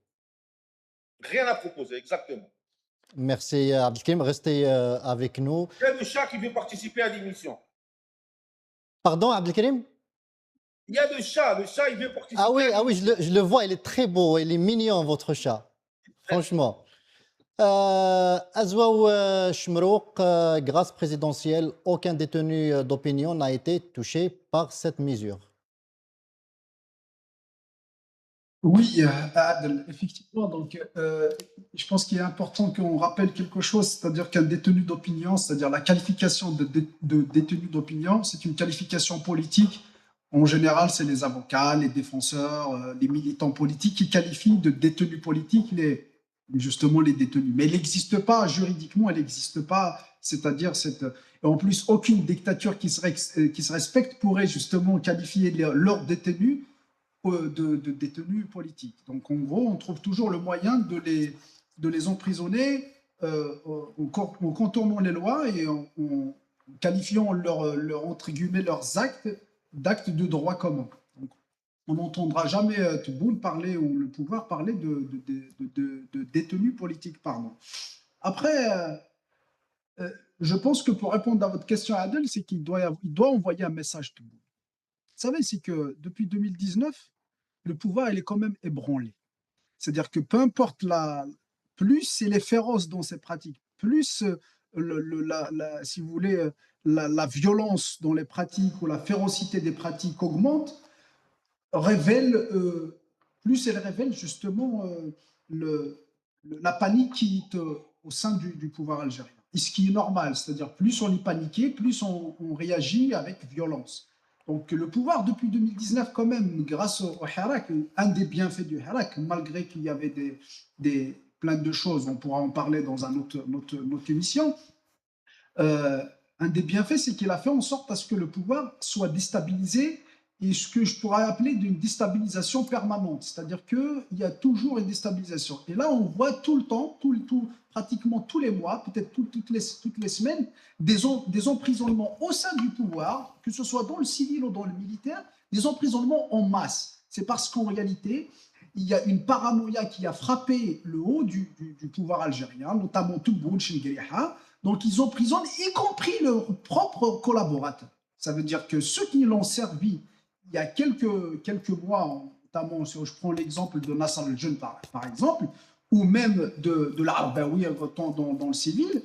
Rien à proposer, exactement. Merci Abdelkrim, restez avec nous. Il y a le chat qui veut participer à l'émission. Pardon, Abdelkrim? Il y a le chat il veut participer. Ah oui, je le vois, il est très beau, il est mignon, votre chat. Franchement. Azwaou Chmrouk, grâce présidentielle, aucun détenu d'opinion n'a été touché par cette mesure. Oui, Adel, effectivement. Donc, je pense qu'il est important qu'on rappelle quelque chose, c'est-à-dire qu'un détenu d'opinion, c'est-à-dire la qualification de détenu d'opinion, c'est une qualification politique. En général, c'est les avocats, les défenseurs, les militants politiques qui qualifient de détenus politiques justement les détenus. Mais il n'existe pas, juridiquement, elle n'existe pas. C'est-à-dire, et en plus, aucune dictature qui se respecte pourrait justement qualifier leurs détenus de détenus politiques. Donc, en gros, on trouve toujours le moyen de les emprisonner en contournant les lois et en qualifiant entre guillemets, leurs actes d'actes de droit commun. Donc, on n'entendra jamais Tebboune parler ou le pouvoir parler de détenus politiques. Pardon. Après, je pense que pour répondre à votre question, Adel, c'est qu'il doit envoyer un message Tebboune. Vous savez, c'est que depuis 2019, le pouvoir, il est quand même ébranlé. C'est-à-dire que peu importe plus il est féroce dans ses pratiques, plus, si vous voulez, la violence dans les pratiques ou la férocité des pratiques augmente, plus elle révèle justement la panique qui est au sein du pouvoir algérien. Et ce qui est normal, c'est-à-dire plus on est paniqué, plus on réagit avec violence. Donc le pouvoir depuis 2019 quand même, grâce au Hirak, un des bienfaits du Hirak, malgré qu'il y avait plein de choses, on pourra en parler dans notre émission, euh, un des bienfaits, c'est qu'il a fait en sorte à ce que le pouvoir soit déstabilisé et ce que je pourrais appeler d'une déstabilisation permanente. C'est-à-dire qu'il y a toujours une déstabilisation. Et là, on voit tout le temps, pratiquement tous les mois, peut-être toutes les semaines, des emprisonnements au sein du pouvoir, que ce soit dans le civil ou dans le militaire, des emprisonnements en masse. C'est parce qu'en réalité, il y a une paranoïa qui a frappé le haut du pouvoir algérien, notamment Tebboune, Chengueriha. Donc, ils emprisonnent, y compris leurs propres collaborateurs. Ça veut dire que ceux qui l'ont servi il y a quelques mois, notamment si je prends l'exemple de Nasser el-Jeune par exemple, ou même de l'Arabaoui dans le civil,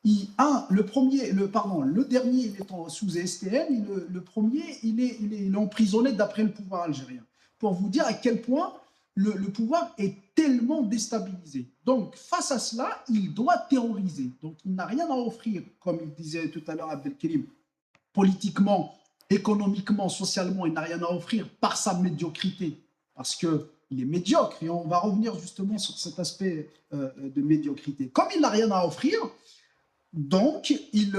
le dernier il est sous STN, le premier il est emprisonné d'après le pouvoir algérien. Pour vous dire à quel point le pouvoir est tellement déstabilisé. Donc, face à cela, il doit terroriser. Donc, il n'a rien à offrir, comme il disait tout à l'heure Abdelkrim, politiquement, économiquement, socialement, il n'a rien à offrir par sa médiocrité, parce qu'il est médiocre, et on va revenir justement sur cet aspect de médiocrité. Comme il n'a rien à offrir, donc il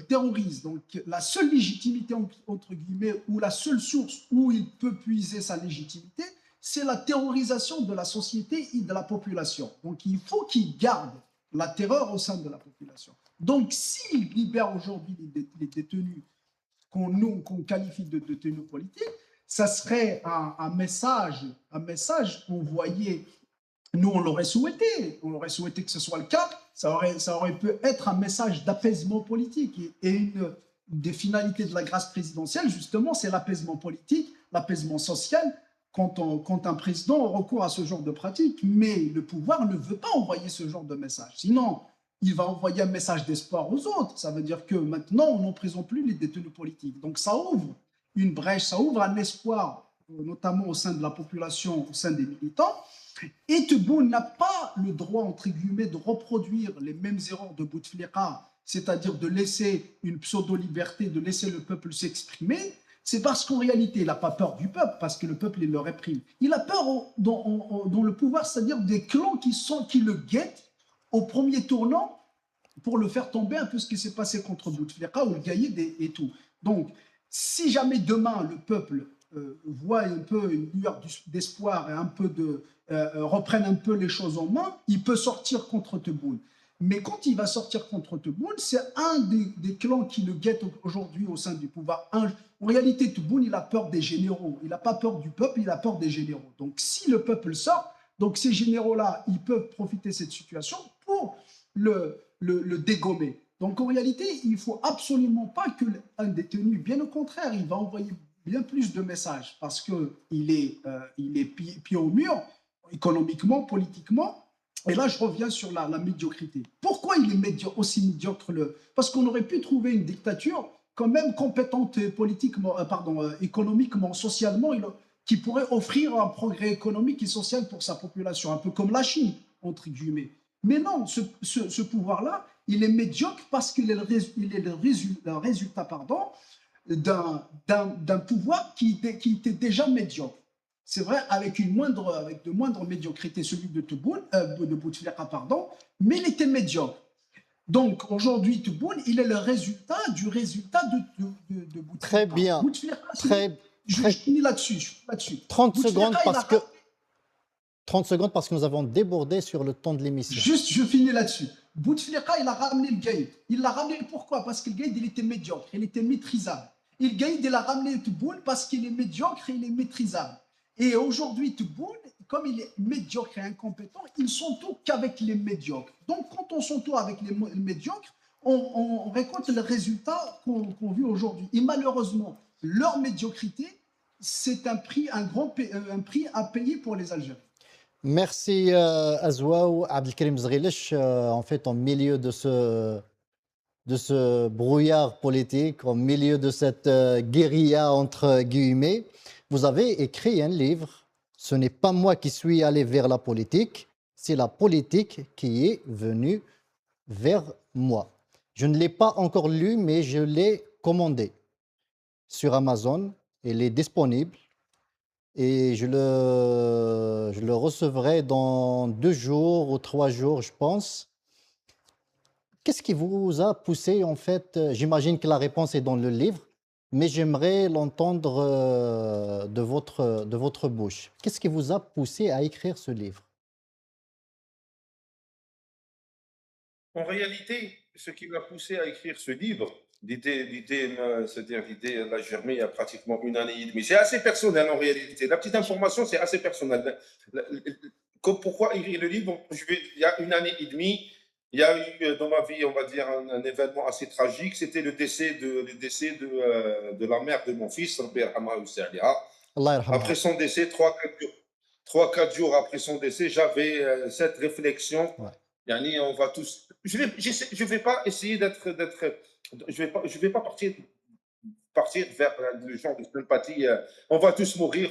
terrorise. Donc la seule légitimité, entre guillemets, ou la seule source où il peut puiser sa légitimité, c'est la terrorisation de la société et de la population. Donc il faut qu'il garde la terreur au sein de la population. Donc s'il libère aujourd'hui les détenus qu'on qualifie de détenus politiques, ça serait un message envoyé. Nous, on l'aurait souhaité que ce soit le cas. Ça aurait pu être un message d'apaisement politique. Et une des finalités de la grâce présidentielle, justement, c'est l'apaisement politique, l'apaisement social, quand un président a recours à ce genre de pratique. Mais le pouvoir ne veut pas envoyer ce genre de message. Sinon, il va envoyer un message d'espoir aux autres. Ça veut dire que maintenant, on n'emprisonne plus les détenus politiques. Donc, ça ouvre une brèche, ça ouvre un espoir, notamment au sein de la population, au sein des militants. Et Tebboune n'a pas le droit, entre guillemets, de reproduire les mêmes erreurs de Bouteflika, c'est-à-dire de laisser une pseudo-liberté, de laisser le peuple s'exprimer. C'est parce qu'en réalité, il n'a pas peur du peuple, parce que le peuple, il le réprime. Il a peur dans le pouvoir, c'est-à-dire des clans qui le guettent au premier tournant pour le faire tomber, un peu ce qui s'est passé contre Bouteflika ou le Gaïd et tout. Donc, si jamais demain, le peuple voit un peu une lueur d'espoir et reprenne un peu les choses en main, il peut sortir contre Tebboune. Mais quand il va sortir contre Tebboune, c'est un des clans qui le guette aujourd'hui au sein du pouvoir. En réalité, Tebboune, il a peur des généraux. Il n'a pas peur du peuple, il a peur des généraux. Donc, si le peuple sort, donc ces généraux-là, ils peuvent profiter de cette situation pour le dégommer. Donc, en réalité, il ne faut absolument pas qu'un détenu, bien au contraire, il va envoyer bien plus de messages parce qu'il est pied au mur, économiquement, politiquement. Et là, je reviens sur la médiocrité. Pourquoi il est aussi médiocre Parce qu'on aurait pu trouver une dictature quand même compétente économiquement, socialement, qui pourrait offrir un progrès économique et social pour sa population, un peu comme la Chine, entre guillemets. Mais non, ce pouvoir-là, il est médiocre parce qu'il est le résultat d'un pouvoir qui était déjà médiocre. C'est vrai, avec de moindres médiocrités, celui de Bouteflika, mais il était médiocre. Donc aujourd'hui, Tebboune, il est le résultat de Bouteflika. Très bien. Je finis là-dessus. 30 secondes parce que nous avons débordé sur le temps de l'émission. Juste, je finis là-dessus. Bouteflika, il a ramené le Gaïd. Il l'a ramené pourquoi? Parce que le Gaïd, il était médiocre, il était maîtrisable. Et le Gaïd, il a ramené Tebboune parce qu'il est médiocre et il est maîtrisable. Et aujourd'hui, Tebboune, comme il est médiocre et incompétent, il s'entoure qu'avec les médiocres. Donc, quand on s'entoure avec les médiocres, on récolte le résultat qu'on vit aujourd'hui. Et malheureusement, leur médiocrité, c'est un prix à payer pour les Algériens. Merci Azwaou, Abdelkrim Zghilish. En fait, en milieu de ce brouillard politique, au milieu de cette guérilla entre guillemets, vous avez écrit un livre. Ce n'est pas moi qui suis allé vers la politique, c'est la politique qui est venue vers moi. Je ne l'ai pas encore lu, mais je l'ai commandé sur Amazon. Il est disponible et je le recevrai dans 2 jours ou 3 jours, je pense. Qu'est-ce qui vous a poussé, en fait? J'imagine que la réponse est dans le livre, mais j'aimerais l'entendre de votre bouche. Qu'est-ce qui vous a poussé à écrire ce livre? En réalité, ce qui m'a poussé à écrire ce livre, c'est-à-dire l'idée, elle a germé il y a pratiquement 1 année et demie. C'est assez personnel en réalité. La petite information, c'est assez personnel. Pourquoi écrire le livre? Il y a 1 année et demie, il y a eu dans ma vie, on va dire, un événement assez tragique. C'était le décès de la mère de mon fils, Rabbi Yarhamha Ousselia. Allah yarhamha. Après son décès, 3-4 jours après son décès, j'avais cette réflexion. Ouais. Yani, on va tous. Je vais pas essayer je vais pas partir vers le genre de sympathie. On va tous mourir.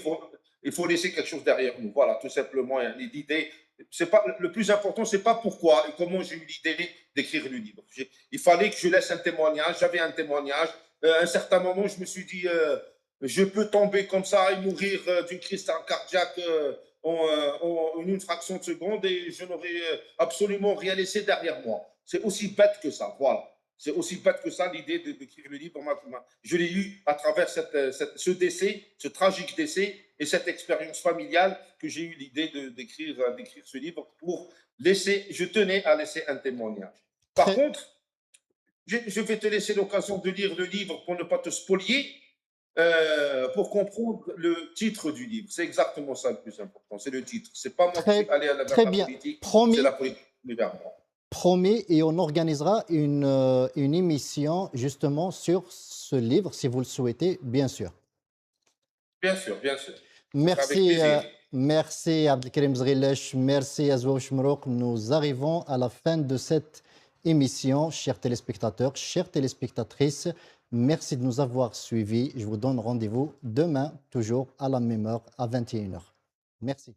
Il faut laisser quelque chose derrière nous. Voilà, tout simplement. L'idée, c'est pas le plus important, c'est pas pourquoi et comment j'ai eu l'idée d'écrire le livre. Il fallait que je laisse un témoignage. J'avais un témoignage. À un certain moment, je me suis dit, je peux tomber comme ça et mourir d'une crise cardiaque. En une fraction de seconde et je n'aurais absolument rien laissé derrière moi. C'est aussi bête que ça, voilà. C'est aussi bête que ça l'idée d'écrire le livre. Je l'ai eu à travers ce décès, ce tragique décès et cette expérience familiale que j'ai eu l'idée d'écrire ce livre pour laisser, je tenais à laisser un témoignage. Par Très, contre, je vais te laisser l'occasion de lire le livre pour ne pas te spolier, pour comprendre le titre du livre. C'est exactement ça le plus important, c'est le titre. C'est pas moi qui suis très, allé vers très la bien. politique, c'est la Promis, politique qui est vers moi. promis, et on organisera une émission justement sur ce livre, si vous le souhaitez, bien sûr. Bien sûr, bien sûr. Avec Merci, plaisir. merci Abdelkrim Zghileche, merci Azouach Shmrouk. Nous arrivons à la fin de cette émission, chers téléspectateurs, chères téléspectatrices. Merci de nous avoir suivis. Je vous donne rendez-vous demain, toujours à la même heure, à 21h. Merci.